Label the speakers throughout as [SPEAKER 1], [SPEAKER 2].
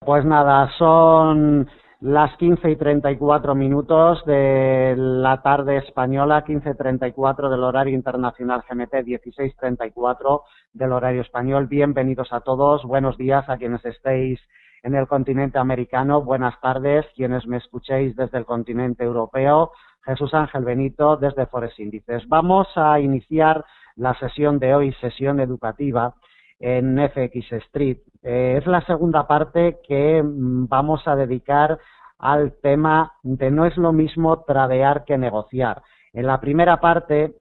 [SPEAKER 1] Pues nada, son las 15:34 de la tarde española, 15:34 del horario internacional GMT, 16:34 del horario español. Bienvenidos a todos, buenos días a quienes estéis en el continente americano, buenas tardes quienes me escuchéis desde el continente europeo. Jesús Ángel Benito desde Forex Índices. Vamos a iniciar la sesión de hoy, sesión educativa en FX Street. Es la segunda parte que vamos a dedicar al tema de no es lo mismo tradear que negociar. En la primera parte,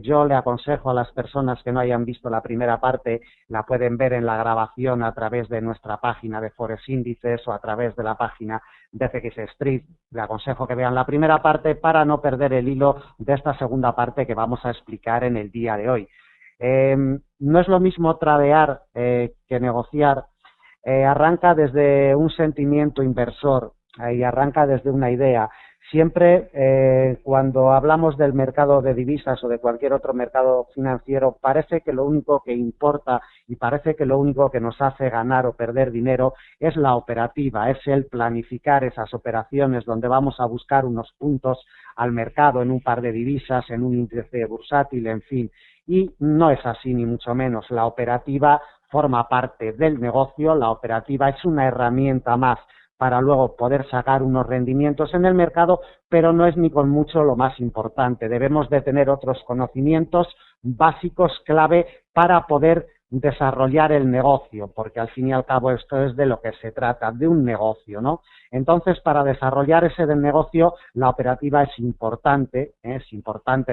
[SPEAKER 1] yo le aconsejo a las personas que no hayan visto la primera parte, la pueden ver en la grabación a través de nuestra página de Forex Índices o a través de la página de FX Street. Le aconsejo que vean la primera parte para no perder el hilo de esta segunda parte que vamos a explicar en el día de hoy. No es lo mismo tradear que negociar. Arranca desde un sentimiento inversor y arranca desde una idea. Siempre cuando hablamos del mercado de divisas o de cualquier otro mercado financiero, parece que lo único que importa y parece que lo único que nos hace ganar o perder dinero es la operativa, es el planificar esas operaciones donde vamos a buscar unos puntos al mercado en un par de divisas, en un índice bursátil, en fin. Y no es así ni mucho menos. La operativa forma parte del negocio, la operativa es una herramienta más para luego poder sacar unos rendimientos en el mercado, pero no es ni con mucho lo más importante. Debemos de tener otros conocimientos básicos clave para poder desarrollar el negocio, porque al fin y al cabo esto es de lo que se trata, de un negocio, ¿no? Entonces, para desarrollar ese del negocio, la operativa es importante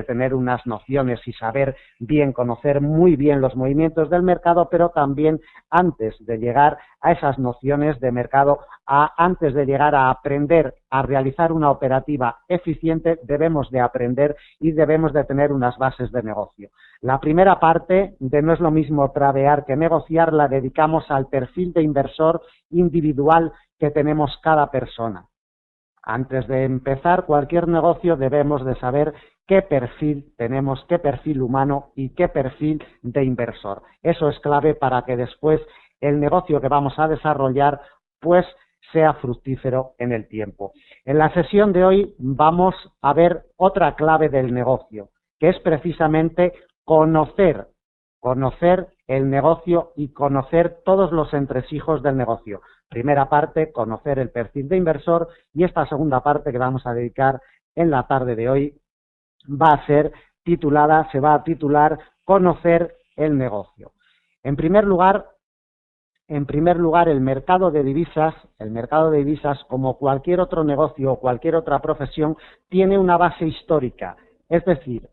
[SPEAKER 1] tener unas nociones y saber bien, conocer muy bien los movimientos del mercado, pero también antes de llegar a esas nociones de mercado, antes de llegar a aprender a realizar una operativa eficiente, debemos de aprender y debemos de tener unas bases de negocio. La primera parte de no es lo mismo tradear que negociar la dedicamos al perfil de inversor individual que tenemos cada persona. Antes de empezar cualquier negocio debemos de saber qué perfil tenemos, qué perfil humano y qué perfil de inversor. Eso es clave para que después el negocio que vamos a desarrollar pues sea fructífero en el tiempo. En la sesión de hoy vamos a ver otra clave del negocio, que es precisamente conocer el negocio y conocer todos los entresijos del negocio. Primera parte, conocer el perfil de inversor, y esta segunda parte que vamos a dedicar en la tarde de hoy se va a titular Conocer el negocio. En primer lugar, el mercado de divisas, como cualquier otro negocio o cualquier otra profesión, tiene una base histórica, es decir,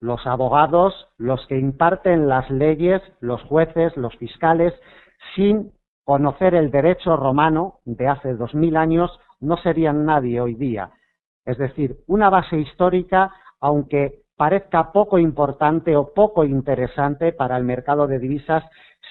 [SPEAKER 1] los abogados, los que imparten las leyes, los jueces, los fiscales, sin conocer el derecho romano de hace 2000 años, no serían nadie hoy día. Es decir, una base histórica, aunque parezca poco importante o poco interesante para el mercado de divisas,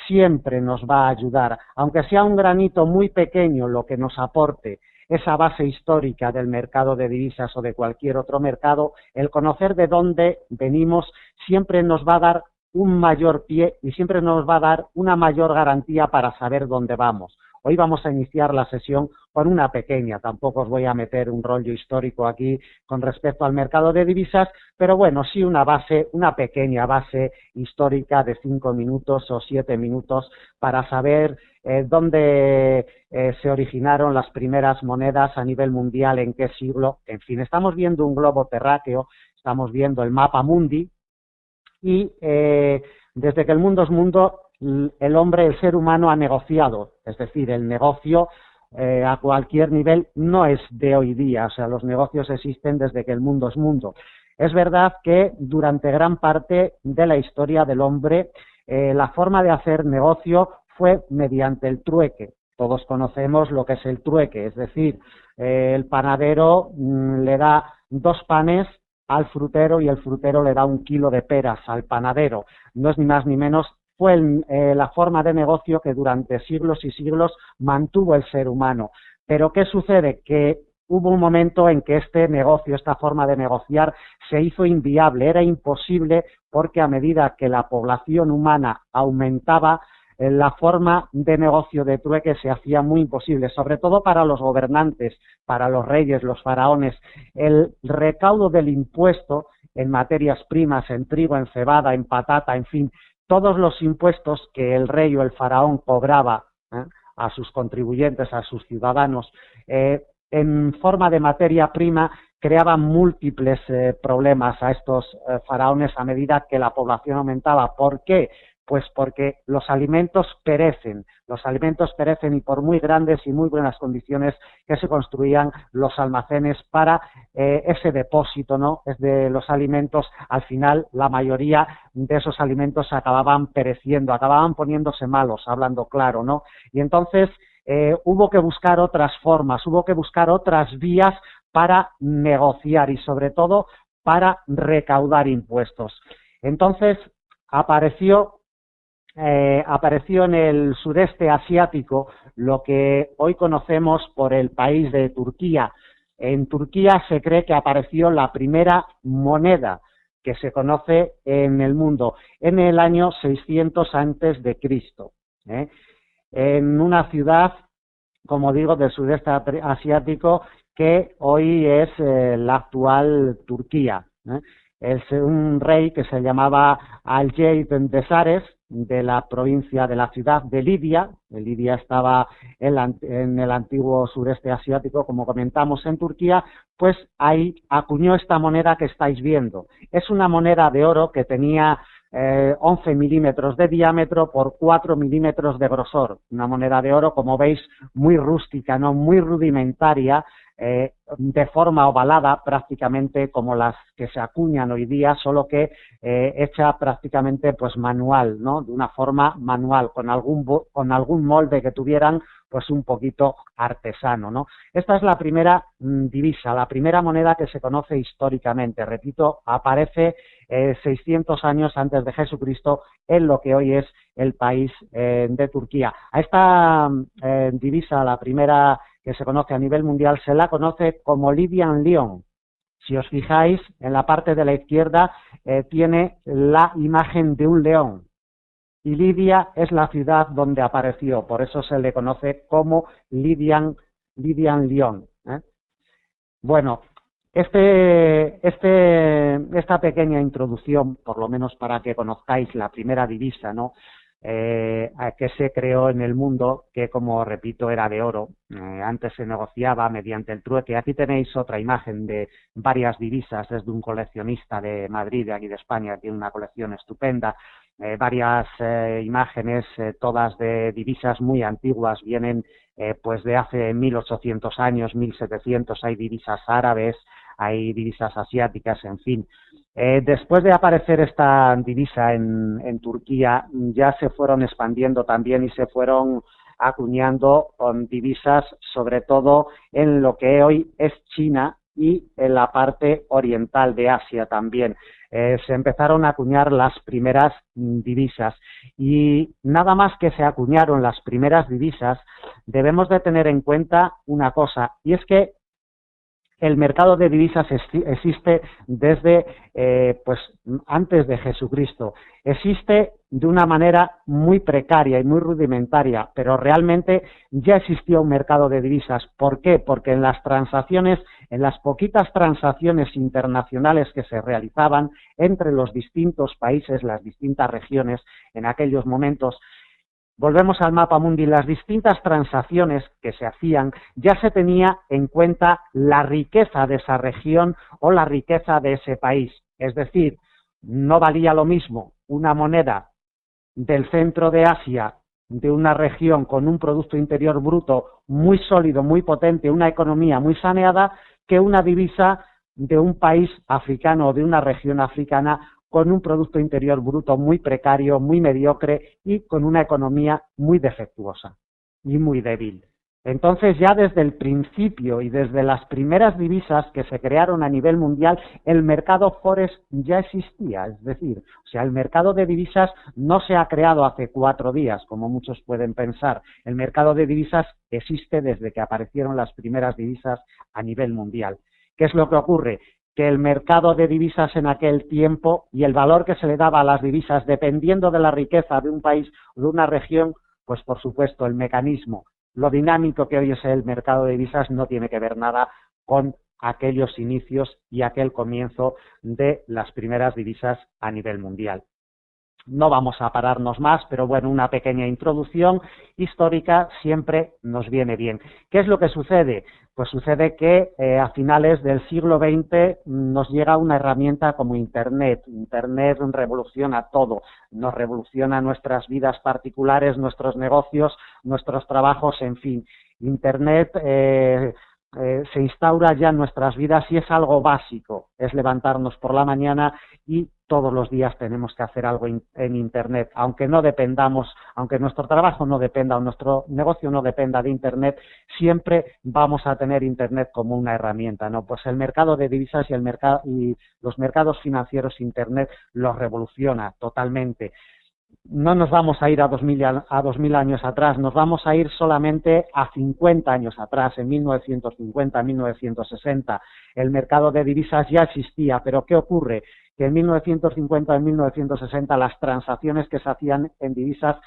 [SPEAKER 1] siempre nos va a ayudar, aunque sea un granito muy pequeño lo que nos aporte esa base histórica del mercado de divisas o de cualquier otro mercado, el conocer de dónde venimos siempre nos va a dar un mayor pie y siempre nos va a dar una mayor garantía para saber dónde vamos. Hoy vamos a iniciar la sesión con una pequeña, tampoco os voy a meter un rollo histórico aquí con respecto al mercado de divisas, pero bueno, sí una pequeña base histórica de 5 minutos o 7 minutos para saber dónde se originaron las primeras monedas a nivel mundial, en qué siglo, en fin, estamos viendo un globo terráqueo, estamos viendo el mapa mundi y desde que el mundo es mundo, el ser humano ha negociado, es decir, el negocio a cualquier nivel no es de hoy día, o sea, los negocios existen desde que el mundo es mundo. Es verdad que durante gran parte de la historia del hombre, la forma de hacer negocio fue mediante el trueque. Todos conocemos lo que es el trueque, es decir, el panadero le da 2 panes al frutero y el frutero le da 1 kilo de peras al panadero. No es ni más ni menos, fue la forma de negocio que durante siglos y siglos mantuvo el ser humano. Pero ¿qué sucede? Que hubo un momento en que este negocio, esta forma de negociar, se hizo inviable, era imposible, porque a medida que la población humana aumentaba, la forma de negocio de trueque se hacía muy imposible, sobre todo para los gobernantes, para los reyes, los faraones. El recaudo del impuesto en materias primas, en trigo, en cebada, en patata, en fin, todos los impuestos que el rey o el faraón cobraba a sus contribuyentes, a sus ciudadanos, en forma de materia prima, creaban múltiples problemas a estos faraones a medida que la población aumentaba. ¿Por qué? Pues porque los alimentos perecen y por muy grandes y muy buenas condiciones que se construían los almacenes para ese depósito, ¿no?, es de los alimentos, al final la mayoría de esos alimentos acababan pereciendo, acababan poniéndose malos, hablando claro, ¿no? Y entonces hubo que buscar otras formas, hubo que buscar otras vías para negociar y sobre todo para recaudar impuestos. Entonces apareció en el sureste asiático lo que hoy conocemos por el país de Turquía. En Turquía se cree que apareció la primera moneda que se conoce en el mundo en el año 600 antes de Cristo, en una ciudad, como digo, del sudeste asiático que hoy es la actual Turquía. Es un rey que se llamaba Alcey Bendesares, de la provincia, de la ciudad de Lidia. Lidia estaba en el antiguo sureste asiático, como comentamos, en Turquía. Pues ahí acuñó esta moneda que estáis viendo. Es una moneda de oro que tenía 11 milímetros de diámetro por 4 milímetros de grosor. Una moneda de oro, como veis, muy rústica, no muy rudimentaria, de forma ovalada, prácticamente como las que se acuñan hoy día, solo que hecha prácticamente pues manual, ¿no?, de una forma manual, con algún molde que tuvieran pues un poquito artesano, ¿no? Esta es la primera divisa, la primera moneda que se conoce históricamente. Repito, aparece 600 años antes de Jesucristo en lo que hoy es el país de Turquía. A esta divisa, la primera que se conoce a nivel mundial, se la conoce como Lydian Lion. Si os fijáis, en la parte de la izquierda tiene la imagen de un león. Y Lidia es la ciudad donde apareció, por eso se le conoce como Lydian Lion. Bueno, esta pequeña introducción, por lo menos para que conozcáis la primera divisa, ¿no?, que se creó en el mundo, que, como repito, era de oro. Antes se negociaba mediante el trueque. Aquí tenéis otra imagen de varias divisas, desde un coleccionista de Madrid, de aquí de España, tiene una colección estupenda. Varias imágenes, todas de divisas muy antiguas, vienen pues de hace 1800 años, 1700, hay divisas árabes, hay divisas asiáticas, en fin. Después de aparecer esta divisa en Turquía, ya se fueron expandiendo también y se fueron acuñando con divisas, sobre todo en lo que hoy es China y en la parte oriental de Asia también. Se empezaron a acuñar las primeras divisas, y nada más que se acuñaron las primeras divisas, debemos de tener en cuenta una cosa, y es que el mercado de divisas existe desde pues antes de Jesucristo. Existe de una manera muy precaria y muy rudimentaria, pero realmente ya existía un mercado de divisas. ¿Por qué? Porque en las transacciones, en las poquitas transacciones internacionales que se realizaban entre los distintos países, las distintas regiones en aquellos momentos, volvemos al mapa mundi, las distintas transacciones que se hacían, ya se tenía en cuenta la riqueza de esa región o la riqueza de ese país. Es decir, no valía lo mismo una moneda del centro de Asia, de una región con un Producto Interior Bruto muy sólido, muy potente, una economía muy saneada, que una divisa de un país africano o de una región africana con un Producto Interior Bruto muy precario, muy mediocre y con una economía muy defectuosa y muy débil. Entonces, ya desde el principio y desde las primeras divisas que se crearon a nivel mundial, el mercado forex ya existía. Es decir, o sea, el mercado de divisas no se ha creado hace 4 días, como muchos pueden pensar. El mercado de divisas existe desde que aparecieron las primeras divisas a nivel mundial. ¿Qué es lo que ocurre? que el mercado de divisas en aquel tiempo y el valor que se le daba a las divisas, dependiendo de la riqueza de un país o de una región, pues por supuesto el mecanismo, lo dinámico que hoy es el mercado de divisas no tiene que ver nada con aquellos inicios y aquel comienzo de las primeras divisas a nivel mundial. No vamos a pararnos más, pero bueno, una pequeña introducción histórica siempre nos viene bien. ¿Qué es lo que sucede? Pues sucede que a finales del siglo XX nos llega una herramienta como Internet. Internet revoluciona todo, nos revoluciona nuestras vidas particulares, nuestros negocios, nuestros trabajos, en fin. Internet se instaura ya en nuestras vidas y es algo básico, es levantarnos por la mañana y todos los días tenemos que hacer algo en Internet, aunque no dependamos, aunque nuestro trabajo no dependa o nuestro negocio no dependa de Internet, siempre vamos a tener Internet como una herramienta, ¿no? Pues el mercado de divisas y los mercados financieros, Internet los revoluciona totalmente. No nos vamos a ir a 2000 años atrás, nos vamos a ir solamente a 50 años atrás, en 1950, 1960. El mercado de divisas ya existía, pero ¿qué ocurre? Que en 1950 y 1960 las transacciones que se hacían en divisas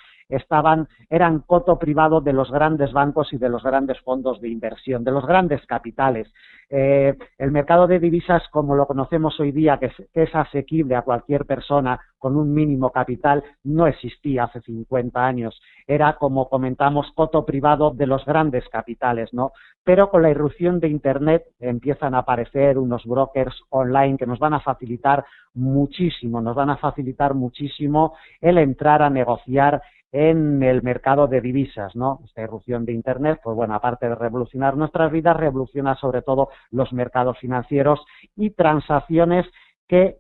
[SPEAKER 1] eran coto privado de los grandes bancos y de los grandes fondos de inversión, de los grandes capitales. El mercado de divisas, como lo conocemos hoy día, que es asequible a cualquier persona con un mínimo capital, no existía hace 50 años. Era, como comentamos, coto privado de los grandes capitales, ¿no? Pero con la irrupción de Internet empiezan a aparecer unos brokers online que nos van a facilitar muchísimo el entrar a negociar en el mercado de divisas, ¿no? Esta irrupción de Internet, pues bueno, aparte de revolucionar nuestras vidas, revoluciona sobre todo los mercados financieros y transacciones que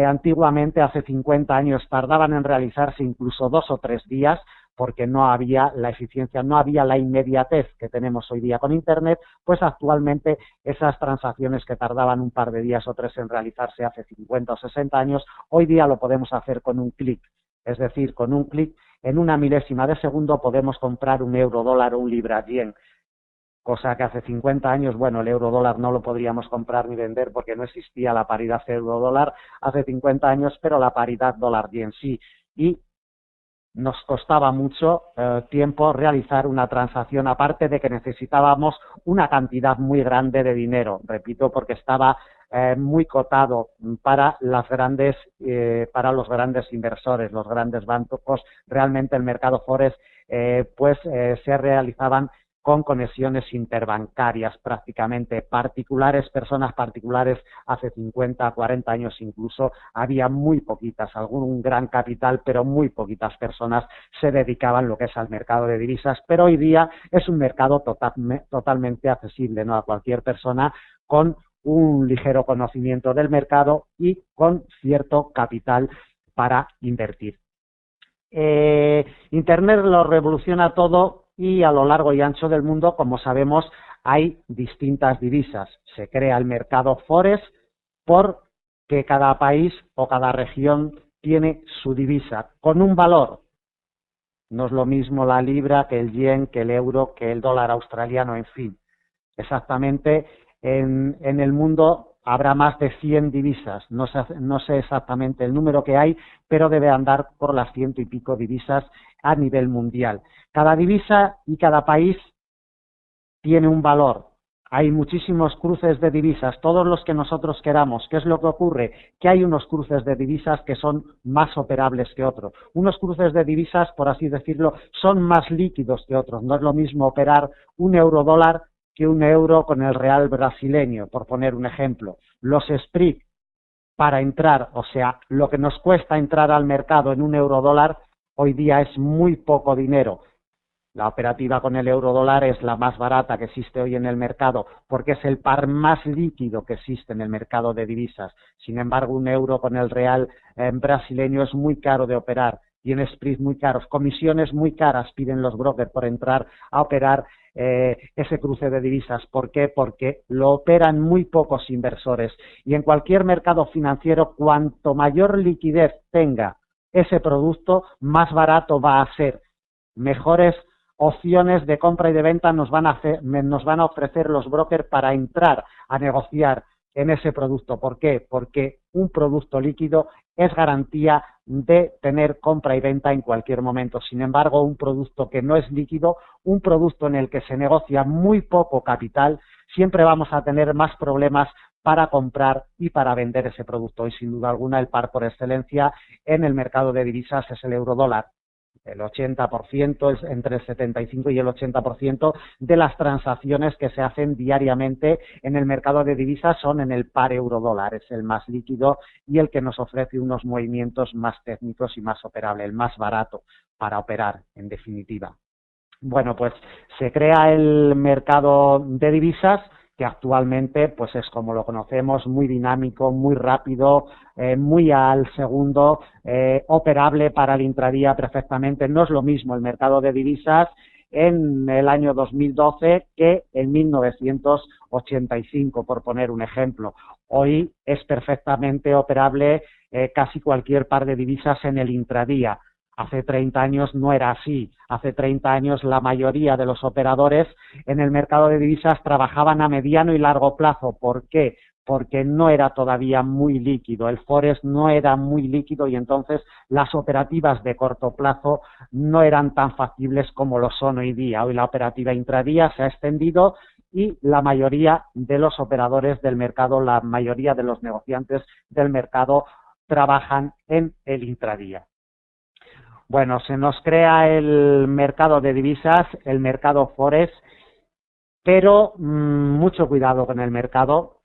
[SPEAKER 1] antiguamente, hace 50 años, tardaban en realizarse incluso 2 o 3 días, porque no había la eficiencia, no había la inmediatez que tenemos hoy día con Internet, pues actualmente esas transacciones que tardaban un par de días o 3 en realizarse hace 50 o 60 años, hoy día lo podemos hacer con un clic. Es decir, con un clic, en una milésima de segundo podemos comprar un euro-dólar o un libra-yen, cosa que hace 50 años, bueno, el euro-dólar no lo podríamos comprar ni vender porque no existía la paridad euro-dólar hace 50 años, pero la paridad dólar-yen sí. Y nos costaba mucho tiempo realizar una transacción, aparte de que necesitábamos una cantidad muy grande de dinero, repito, porque estaba muy cotado para los grandes inversores, los grandes bancos. Realmente el mercado forex se realizaban con conexiones interbancarias prácticamente particulares, personas particulares hace 50, 40 años incluso, había muy poquitas, algún gran capital, pero muy poquitas personas se dedicaban lo que es al mercado de divisas, pero hoy día es un mercado totalmente accesible, ¿no? A cualquier persona con un ligero conocimiento del mercado y con cierto capital para invertir. Internet lo revoluciona todo y a lo largo y ancho del mundo, como sabemos, hay distintas divisas. Se crea el mercado forex porque cada país o cada región tiene su divisa con un valor. No es lo mismo la libra que el yen, que el euro, que el dólar australiano, en fin. Exactamente, en el mundo habrá más de 100 divisas, no sé exactamente el número que hay, pero debe andar por las 100 y pico divisas a nivel mundial. Cada divisa y cada país tiene un valor. Hay muchísimos cruces de divisas, todos los que nosotros queramos. ¿Qué es lo que ocurre? Que hay unos cruces de divisas que son más operables que otros. Unos cruces de divisas, por así decirlo, son más líquidos que otros. No es lo mismo operar un euro-dólar que un euro con el real brasileño, por poner un ejemplo. Los SPRIC para entrar, o sea, lo que nos cuesta entrar al mercado en un euro-dólar, hoy día es muy poco dinero. La operativa con el euro-dólar es la más barata que existe hoy en el mercado, porque es el par más líquido que existe en el mercado de divisas. Sin embargo, un euro con el real brasileño es muy caro de operar. Tiene spreads muy caros, comisiones muy caras piden los brokers por entrar a operar ese cruce de divisas. ¿Por qué? Porque lo operan muy pocos inversores. Y en cualquier mercado financiero, cuanto mayor liquidez tenga ese producto, más barato va a ser. Mejores opciones de compra y de venta nos van a ofrecer los brokers para entrar a negociar en ese producto. ¿Por qué? Porque un producto líquido es garantía de tener compra y venta en cualquier momento. Sin embargo, un producto que no es líquido, un producto en el que se negocia muy poco capital, siempre vamos a tener más problemas para comprar y para vender ese producto. Y sin duda alguna el par por excelencia en el mercado de divisas es el euro-dólar. El 80%, es entre el 75 y el 80% de las transacciones que se hacen diariamente en el mercado de divisas son en el par euro-dólar. Es el más líquido y el que nos ofrece unos movimientos más técnicos y más operable, el más barato para operar, en definitiva. Bueno, pues se crea el mercado de divisas que actualmente pues es como lo conocemos, muy dinámico, muy rápido, muy al segundo, operable para el intradía perfectamente. No es lo mismo el mercado de divisas en el año 2012 que en 1985, por poner un ejemplo. Hoy es perfectamente operable casi cualquier par de divisas en el intradía. Hace 30 años no era así. Hace 30 años la mayoría de los operadores en el mercado de divisas trabajaban a mediano y largo plazo. ¿Por qué? Porque no era todavía muy líquido. El Forex no era muy líquido y entonces las operativas de corto plazo no eran tan factibles como lo son hoy día. Hoy la operativa intradía se ha extendido y la mayoría de los operadores del mercado, la mayoría de los negociantes del mercado trabajan en el intradía. Bueno, se nos crea el mercado de divisas, el mercado Forex, pero mucho cuidado con el mercado.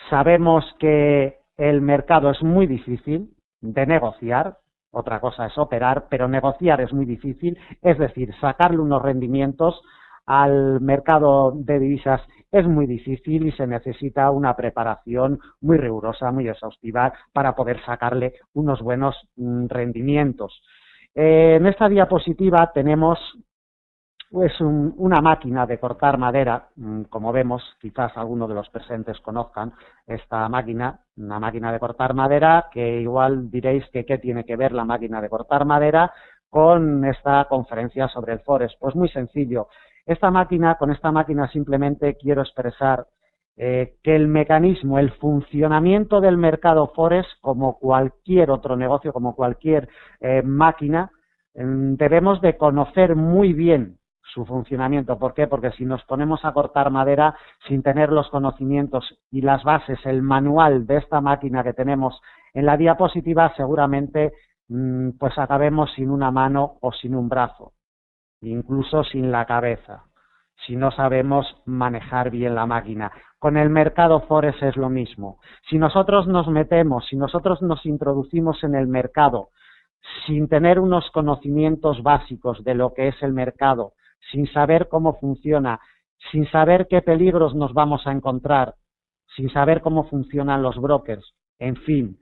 [SPEAKER 1] Sabemos que el mercado es muy difícil de negociar, otra cosa es operar, pero negociar es muy difícil, es decir, sacarle unos rendimientos al mercado de divisas es muy difícil y se necesita una preparación muy rigurosa, muy exhaustiva para poder sacarle unos buenos rendimientos. En esta diapositiva tenemos pues una máquina de cortar madera, como vemos, quizás algunos de los presentes conozcan esta máquina, una máquina de cortar madera, que igual diréis que qué tiene que ver la máquina de cortar madera con esta conferencia sobre el Forex. Pues muy sencillo, con esta máquina simplemente quiero expresar que el mecanismo, el funcionamiento del mercado Forex, como cualquier otro negocio, como cualquier máquina, debemos de conocer muy bien su funcionamiento. ¿Por qué? Porque si nos ponemos a cortar madera sin tener los conocimientos y las bases, el manual de esta máquina que tenemos en la diapositiva, seguramente pues acabemos sin una mano o sin un brazo, incluso sin la cabeza, si no sabemos manejar bien la máquina. Con el mercado Forex es lo mismo. Si nosotros nos metemos, si nosotros nos introducimos en el mercado sin tener unos conocimientos básicos de lo que es el mercado, sin saber cómo funciona, sin saber qué peligros nos vamos a encontrar, sin saber cómo funcionan los brokers, en fin,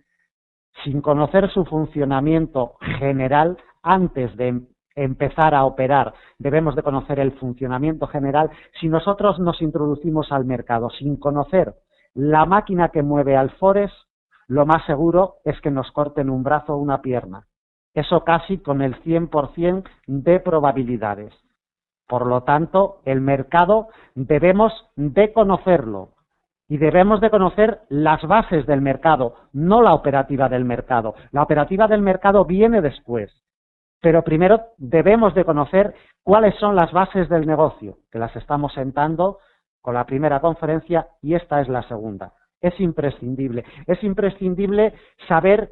[SPEAKER 1] sin conocer su funcionamiento general, antes de empezar a operar, debemos de conocer el funcionamiento general. Si nosotros nos introducimos al mercado sin conocer la máquina que mueve al Forex, lo más seguro es que nos corten un brazo o una pierna. Eso casi con el 100% de probabilidades. Por lo tanto, el mercado debemos de conocerlo y debemos de conocer las bases del mercado, no la operativa del mercado. La operativa del mercado viene después, pero primero debemos de conocer cuáles son las bases del negocio, que las estamos sentando con la primera conferencia y esta es la segunda. Es imprescindible saber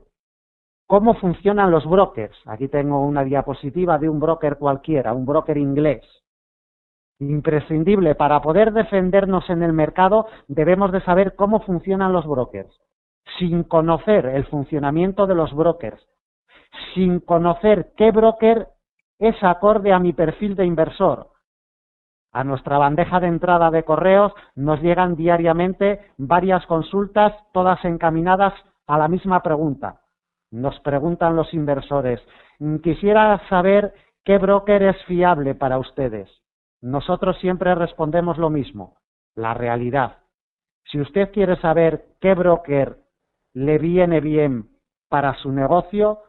[SPEAKER 1] cómo funcionan los brokers. Aquí tengo una diapositiva de un broker cualquiera, un broker inglés. Imprescindible, para poder defendernos en el mercado debemos de saber cómo funcionan los brokers. Sin conocer el funcionamiento de los brokers, sin conocer qué broker es acorde a mi perfil de inversor. A nuestra bandeja de entrada de correos nos llegan diariamente varias consultas, todas encaminadas a la misma pregunta. Nos preguntan los inversores, quisiera saber qué broker es fiable para ustedes. Nosotros siempre respondemos lo mismo, la realidad. Si usted quiere saber qué broker le viene bien para su negocio,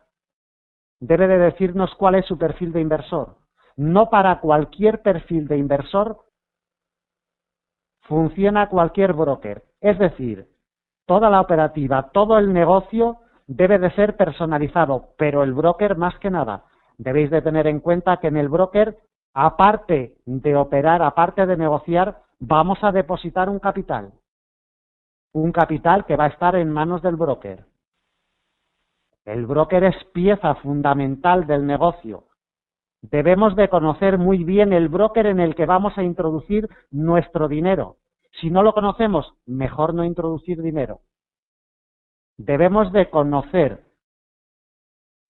[SPEAKER 1] debe de decirnos cuál es su perfil de inversor. No para cualquier perfil de inversor funciona cualquier broker. Es decir, toda la operativa, todo el negocio debe de ser personalizado, pero el broker más que nada. Debéis de tener en cuenta que en el broker, aparte de operar, aparte de negociar, vamos a depositar un capital que va a estar en manos del broker. El broker es pieza fundamental del negocio. Debemos de conocer muy bien el broker en el que vamos a introducir nuestro dinero. Si no lo conocemos, mejor no introducir dinero. Debemos de conocer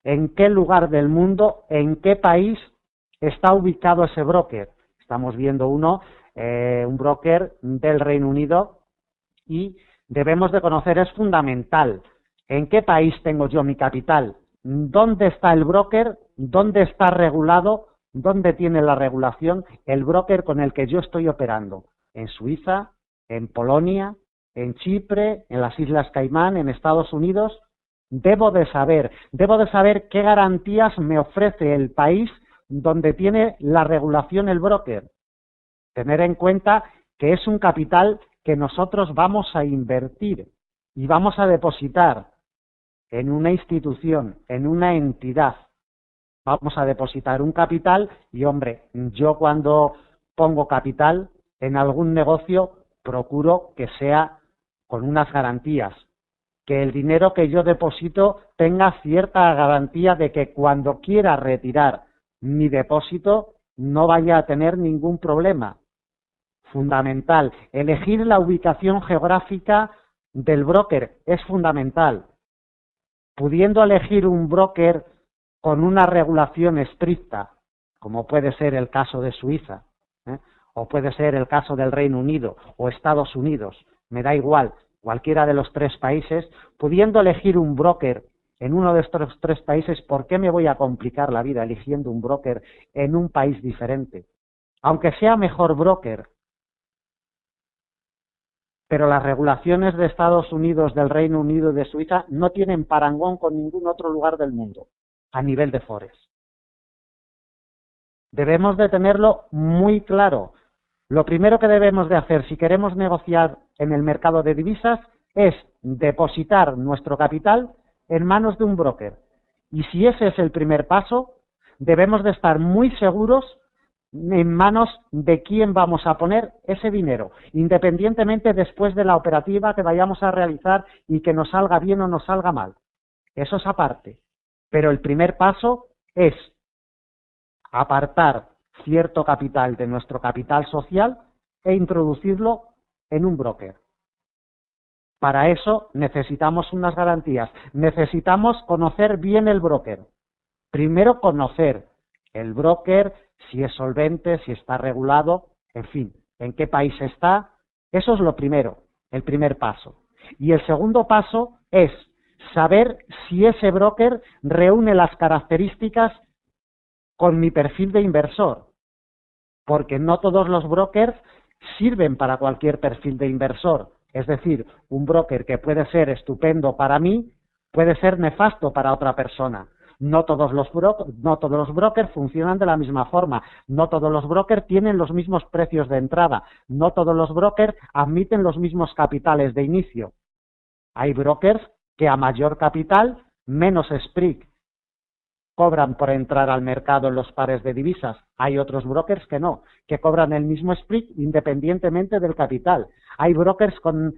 [SPEAKER 1] en qué lugar del mundo, en qué país está ubicado ese broker. Estamos viendo un broker del Reino Unido, y debemos de conocer, es fundamental, en qué país tengo yo mi capital, dónde está el broker, dónde está regulado, dónde tiene la regulación el broker con el que yo estoy operando. En Suiza, en Polonia, en Chipre, en las Islas Caimán, en Estados Unidos. Debo de saber qué garantías me ofrece el país donde tiene la regulación el broker. Tener en cuenta que es un capital que nosotros vamos a invertir y vamos a depositar en una institución, en una entidad. Vamos a depositar un capital y, hombre, yo cuando pongo capital en algún negocio procuro que sea con unas garantías, que el dinero que yo deposito tenga cierta garantía de que cuando quiera retirar mi depósito no vaya a tener ningún problema. Fundamental. Elegir la ubicación geográfica del broker es fundamental. Pudiendo elegir un broker con una regulación estricta, como puede ser el caso de Suiza, o puede ser el caso del Reino Unido o Estados Unidos, me da igual, cualquiera de los tres países, pudiendo elegir un broker en uno de estos tres países, ¿por qué me voy a complicar la vida eligiendo un broker en un país diferente? Aunque sea mejor broker, pero las regulaciones de Estados Unidos, del Reino Unido y de Suiza no tienen parangón con ningún otro lugar del mundo a nivel de forex. Debemos de tenerlo muy claro. Lo primero que debemos de hacer si queremos negociar en el mercado de divisas es depositar nuestro capital en manos de un broker. Y si ese es el primer paso, debemos de estar muy seguros en manos de quién vamos a poner ese dinero, independientemente después de la operativa que vayamos a realizar y que nos salga bien o nos salga mal. Eso es aparte. Pero el primer paso es apartar cierto capital de nuestro capital social e introducirlo en un broker. Para eso necesitamos unas garantías. Necesitamos conocer bien el broker. Primero conocer el broker, si es solvente, si está regulado, en fin, en qué país está. Eso es lo primero, el primer paso. Y el segundo paso es saber si ese broker reúne las características con mi perfil de inversor, porque no todos los brokers sirven para cualquier perfil de inversor. Es decir, un broker que puede ser estupendo para mí, puede ser nefasto para otra persona. No todos los brokers funcionan de la misma forma. No todos los brokers tienen los mismos precios de entrada. No todos los brokers admiten los mismos capitales de inicio. Hay brokers que a mayor capital, menos spread cobran por entrar al mercado en los pares de divisas. Hay otros brokers que no, que cobran el mismo spread independientemente del capital. Hay brokers con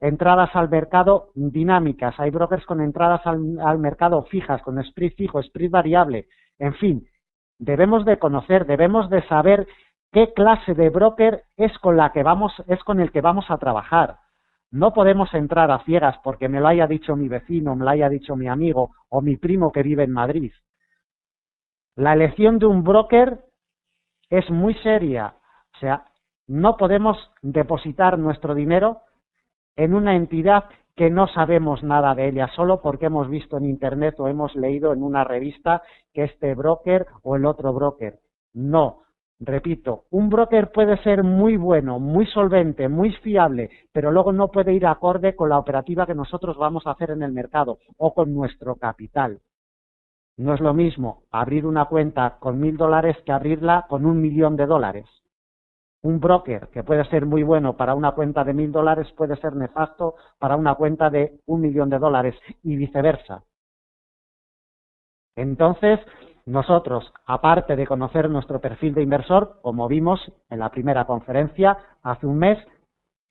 [SPEAKER 1] entradas al mercado dinámicas, hay brokers con entradas al mercado fijas, con spread fijo, spread variable. En fin, debemos de conocer, debemos de saber qué clase de broker es con el que vamos a trabajar. No podemos entrar a ciegas porque me lo haya dicho mi vecino, me lo haya dicho mi amigo o mi primo que vive en Madrid. La elección de un broker es muy seria. O sea, no podemos depositar nuestro dinero en una entidad que no sabemos nada de ella, solo porque hemos visto en internet o hemos leído en una revista que este broker o el otro broker. No. Repito, un broker puede ser muy bueno, muy solvente, muy fiable, pero luego no puede ir acorde con la operativa que nosotros vamos a hacer en el mercado o con nuestro capital. No es lo mismo abrir una cuenta con $1.000 que abrirla con $1.000.000. Un broker que puede ser muy bueno para una cuenta de $1000 puede ser nefasto para una cuenta de $1.000.000 y viceversa. Entonces, nosotros, aparte de conocer nuestro perfil de inversor, como vimos en la primera conferencia hace un mes,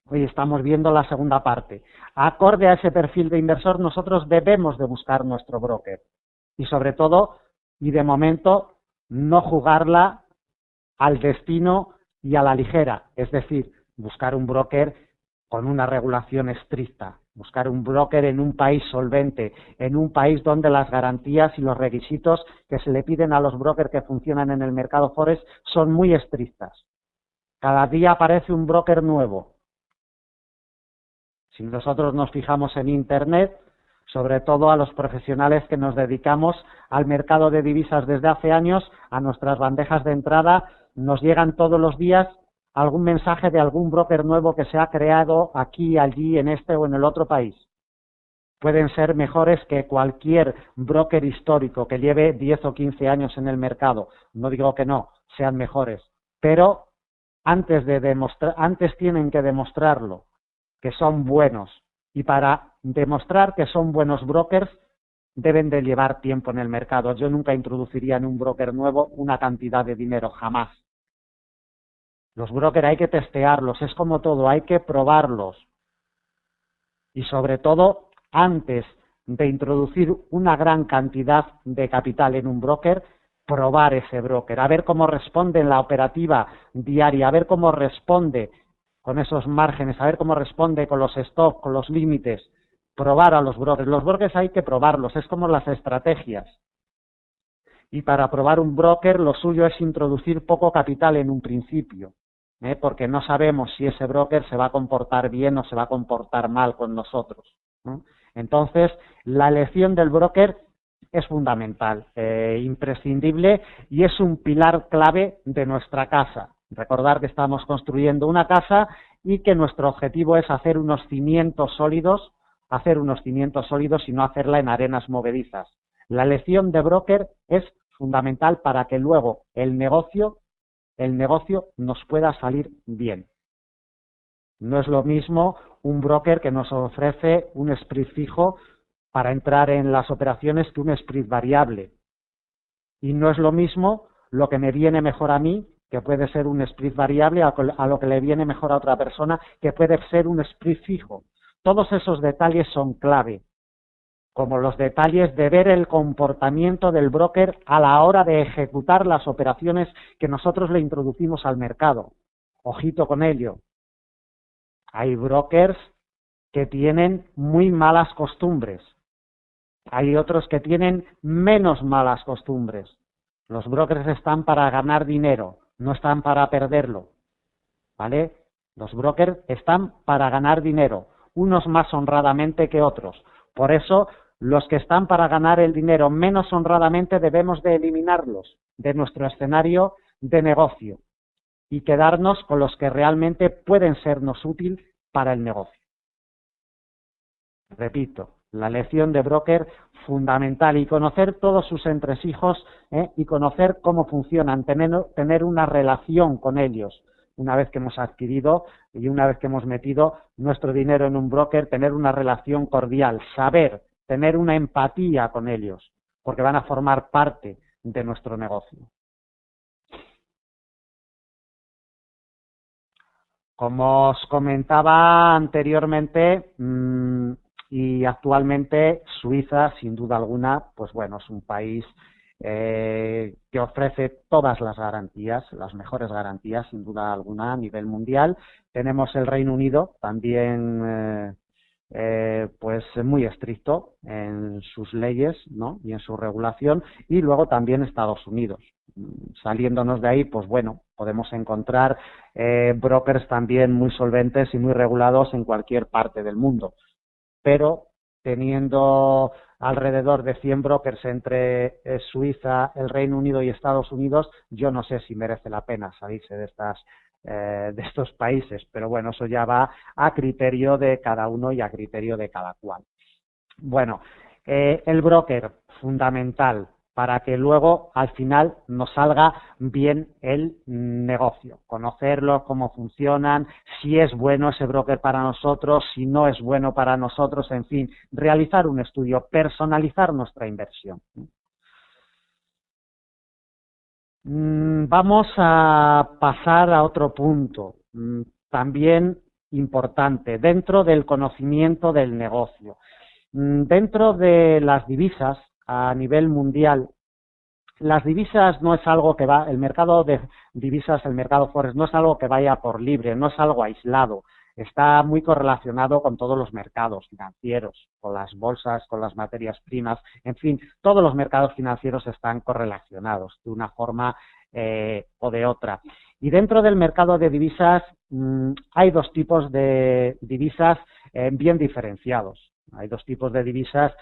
[SPEAKER 1] hoy estamos viendo la segunda parte. Acorde a ese perfil de inversor, nosotros debemos de buscar nuestro broker. Y sobre todo, y de momento, no jugarla al destino y a la ligera. Es decir, buscar un broker con una regulación estricta. Buscar un broker en un país solvente, en un país donde las garantías y los requisitos que se le piden a los brokers que funcionan en el mercado forex son muy estrictas. Cada día aparece un broker nuevo. Si nosotros nos fijamos en Internet, sobre todo a los profesionales que nos dedicamos al mercado de divisas desde hace años, a nuestras bandejas de entrada nos llegan todos los días algún mensaje de algún broker nuevo que se ha creado aquí, allí, en este o en el otro país. Pueden ser mejores que cualquier broker histórico que lleve 10 o 15 años en el mercado. No digo que no, sean mejores, pero antes tienen que demostrarlo, que son buenos. Y para demostrar que son buenos brokers, deben de llevar tiempo en el mercado. Yo nunca introduciría en un broker nuevo una cantidad de dinero, jamás. Los brokers hay que testearlos, es como todo, hay que probarlos. Y sobre todo, antes de introducir una gran cantidad de capital en un broker, probar ese broker, a ver cómo responde en la operativa diaria, a ver cómo responde con esos márgenes, a ver cómo responde con los stops, con los límites. Probar a los brokers. Los brokers hay que probarlos, es como las estrategias. Y para probar un broker, lo suyo es introducir poco capital en un principio, porque no sabemos si ese broker se va a comportar bien o se va a comportar mal con nosotros, ¿no? Entonces, la elección del broker es fundamental, imprescindible, y es un pilar clave de nuestra casa. Recordar que estamos construyendo una casa y que nuestro objetivo es hacer unos cimientos sólidos y no hacerla en arenas movedizas. La elección de broker es fundamental para que luego el negocio nos pueda salir bien. No es lo mismo un broker que nos ofrece un spread fijo para entrar en las operaciones que un spread variable. Y no es lo mismo lo que me viene mejor a mí, que puede ser un spread variable, a lo que le viene mejor a otra persona, que puede ser un spread fijo. Todos esos detalles son clave, como los detalles de ver el comportamiento del broker a la hora de ejecutar las operaciones que nosotros le introducimos al mercado. Ojito con ello. Hay brokers que tienen muy malas costumbres. Hay otros que tienen menos malas costumbres. Los brokers están para ganar dinero, no están para perderlo, ¿vale? Los brokers están para ganar dinero, unos más honradamente que otros. Por eso, los que están para ganar el dinero menos honradamente debemos de eliminarlos de nuestro escenario de negocio y quedarnos con los que realmente pueden sernos útiles para el negocio. Repito, la elección de broker fundamental, y conocer todos sus entresijos, y conocer cómo funcionan, tener una relación con ellos. Una vez que hemos adquirido y una vez que hemos metido nuestro dinero en un broker, tener una relación cordial, saber, tener una empatía con ellos, porque van a formar parte de nuestro negocio. Como os comentaba anteriormente, y actualmente Suiza, sin duda alguna, pues bueno, es un país que ofrece todas las garantías, las mejores garantías, sin duda alguna, a nivel mundial. Tenemos el Reino Unido, también pues muy estricto en sus leyes, ¿no?, y en su regulación, y luego también Estados Unidos. Saliéndonos de ahí, pues bueno, podemos encontrar brokers también muy solventes y muy regulados en cualquier parte del mundo, pero teniendo alrededor de 100 brokers entre Suiza, el Reino Unido y Estados Unidos, yo no sé si merece la pena salirse de estos países, pero bueno, eso ya va a criterio de cada uno y a criterio de cada cual. Bueno, el broker, fundamental para que luego al final nos salga bien el negocio, conocerlo, cómo funcionan, si es bueno ese broker para nosotros, si no es bueno para nosotros, en fin, realizar un estudio, personalizar nuestra inversión. Vamos a pasar a otro punto, también importante, dentro del conocimiento del negocio. Dentro de las divisas, a nivel mundial, las divisas no es algo que va, el mercado de divisas, el mercado forex, no es algo que vaya por libre, no es algo aislado. Está muy correlacionado con todos los mercados financieros, con las bolsas, con las materias primas, en fin, todos los mercados financieros están correlacionados de una forma o de otra. Y dentro del mercado de divisas hay dos tipos de divisas bien diferenciados. Hay dos tipos de divisas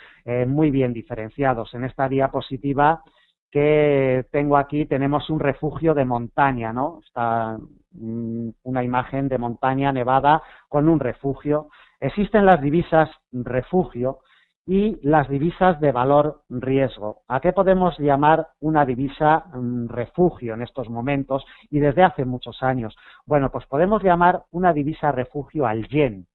[SPEAKER 1] muy bien diferenciados. En esta diapositiva que tengo aquí tenemos un refugio de montaña, ¿no? Está una imagen de montaña nevada con un refugio. Existen las divisas refugio y las divisas de valor riesgo. ¿A qué podemos llamar una divisa refugio en estos momentos y desde hace muchos años? Bueno, pues podemos llamar una divisa refugio al yen.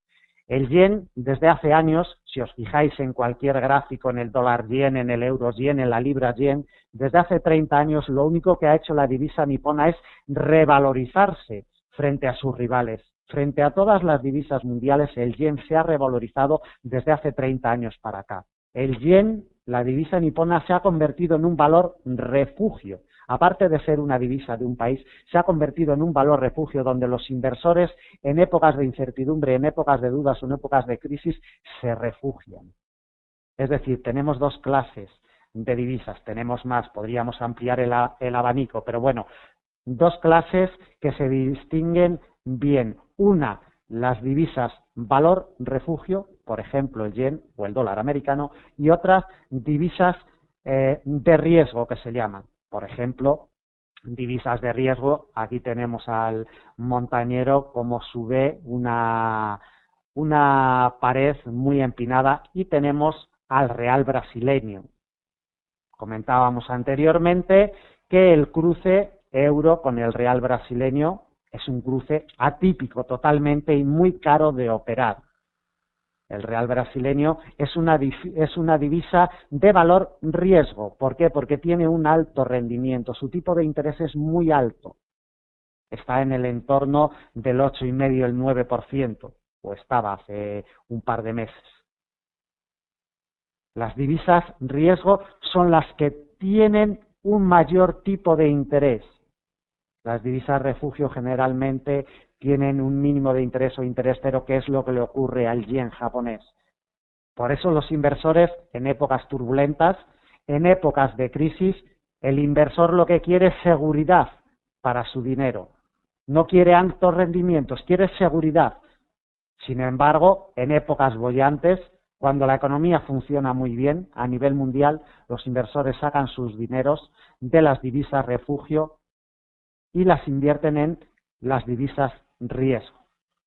[SPEAKER 1] El yen, desde hace años, si os fijáis en cualquier gráfico, en el dólar yen, en el euro yen, en la libra yen, desde hace 30 años lo único que ha hecho la divisa nipona es revalorizarse frente a sus rivales. Frente a todas las divisas mundiales, el yen se ha revalorizado desde hace 30 años para acá. El yen, la divisa nipona, se ha convertido en un valor refugio. Aparte de ser una divisa de un país, se ha convertido en un valor refugio donde los inversores en épocas de incertidumbre, en épocas de dudas o en épocas de crisis se refugian. Es decir, tenemos dos clases de divisas, tenemos más, podríamos ampliar el abanico, pero bueno, dos clases que se distinguen bien. Una, las divisas valor refugio, por ejemplo el yen o el dólar americano, y otras divisas de riesgo que se llaman. Por ejemplo, divisas de riesgo, aquí tenemos al montañero como sube una pared muy empinada y tenemos al real brasileño. Comentábamos anteriormente que el cruce euro con el real brasileño es un cruce atípico totalmente y muy caro de operar. El real brasileño es una divisa de valor riesgo. ¿Por qué? Porque tiene un alto rendimiento. Su tipo de interés es muy alto. Está en el entorno del 8,5, el 9%, o estaba hace un par de meses. Las divisas riesgo son las que tienen un mayor tipo de interés. Las divisas refugio generalmente tienen un mínimo de interés o interés cero, que es lo que le ocurre al yen japonés. Por eso los inversores en épocas turbulentas, en épocas de crisis, el inversor lo que quiere es seguridad para su dinero. No quiere altos rendimientos, quiere seguridad. Sin embargo, en épocas bollantes, cuando la economía funciona muy bien a nivel mundial, los inversores sacan sus dineros de las divisas refugio y las invierten en las divisas riesgo.